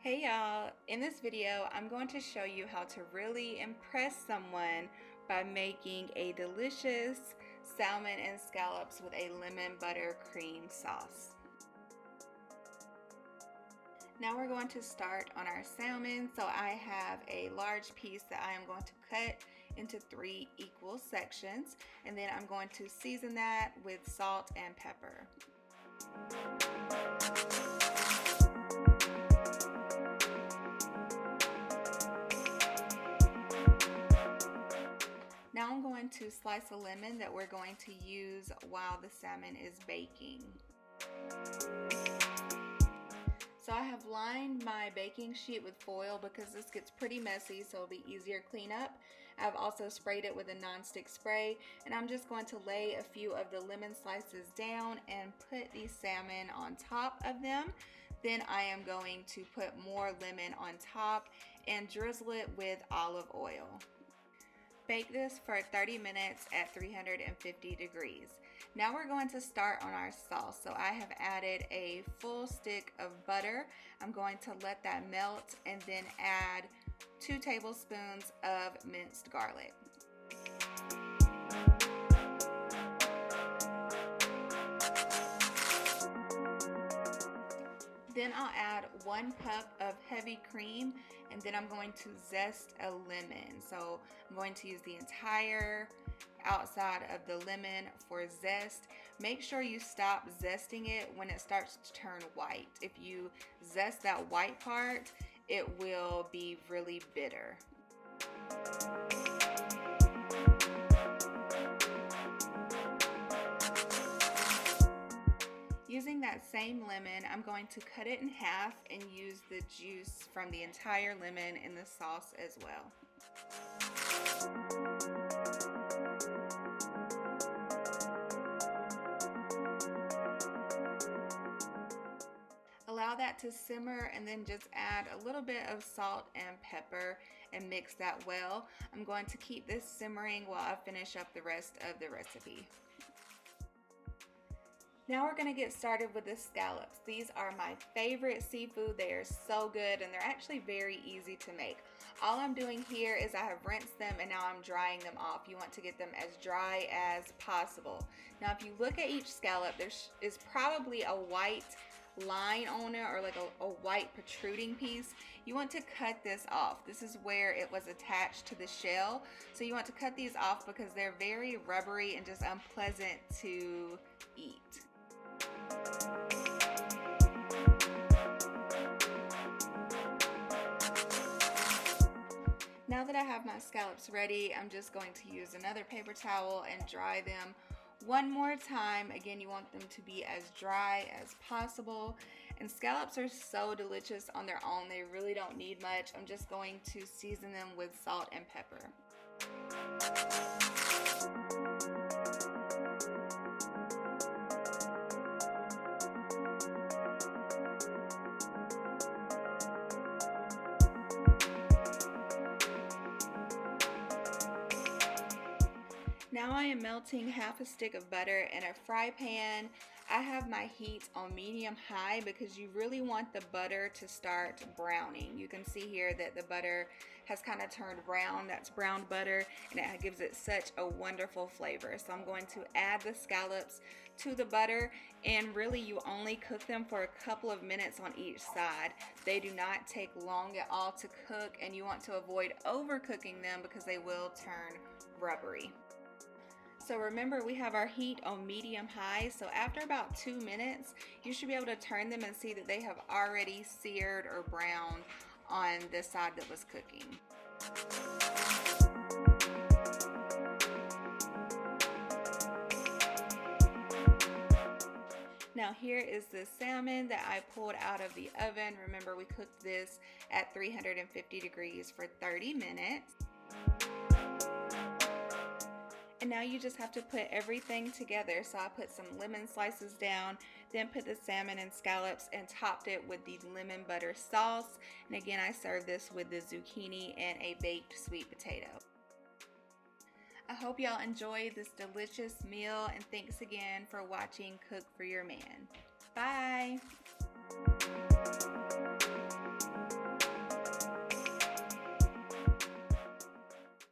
Hey y'all, in this video I'm going to show you how to really impress someone by making a delicious salmon and scallops with a lemon butter cream sauce. Now we're going to start on our salmon. So I have a large piece that I am going to cut into 3 equal sections, and then I'm going to season that with salt and pepper. Now I'm going to slice a lemon that we're going to use while the salmon is baking. So I have lined my baking sheet with foil because this gets pretty messy, so it'll be easier to clean up. I've also sprayed it with a non-stick spray, and I'm just going to lay a few of the lemon slices down and put the salmon on top of them. Then I am going to put more lemon on top and drizzle it with olive oil. Bake this for 30 minutes at 350 degrees. Now we're going to start on our sauce. So I have added a full stick of butter. I'm going to let that melt and then add 2 tablespoons of minced garlic. Then I'll add 1 cup of heavy cream, and then I'm going to zest a lemon. So I'm going to use the entire outside of the lemon for zest. Make sure you stop zesting it when it starts to turn white. If you zest that white part, it will be really bitter. Using that same lemon, I'm going to cut it in half and use the juice from the entire lemon in the sauce as well. Allow that to simmer and then just add a little bit of salt and pepper and mix that well. I'm going to keep this simmering while I finish up the rest of the recipe. Now we're going to get started with the scallops. These are my favorite seafood. They are so good and they're actually very easy to make. All I'm doing here is I have rinsed them and now I'm drying them off. You want to get them as dry as possible. Now if you look at each scallop, there is probably a white line on it, or like a white protruding piece. You want to cut this off. This is where it was attached to the shell. So you want to cut these off because they're very rubbery and just unpleasant to eat. Now that I have my scallops ready, I'm just going to use another paper towel and dry them one more time. Again, you want them to be as dry as possible. And scallops are so delicious on their own. They really don't need much. I'm just going to season them with salt and pepper. Now I am melting half a stick of butter in a fry pan. I have my heat on medium high because you really want the butter to start browning. You can see here that the butter has kind of turned brown. That's browned butter and it gives it such a wonderful flavor. So I'm going to add the scallops to the butter, and really you only cook them for a couple of minutes on each side. They do not take long at all to cook, and you want to avoid overcooking them because they will turn rubbery. So remember, we have our heat on medium high, so after about 2 minutes you should be able to turn them and see that they have already seared or browned on the side that was cooking. Now here is the salmon that I pulled out of the oven. Remember, we cooked this at 350 degrees for 30 minutes. And now you just have to put everything together. So I put some lemon slices down, then put the salmon and scallops and topped it with the lemon butter sauce. And again, I served this with the zucchini and a baked sweet potato. I hope y'all enjoyed this delicious meal, and thanks again for watching Cook for Your Man. Bye!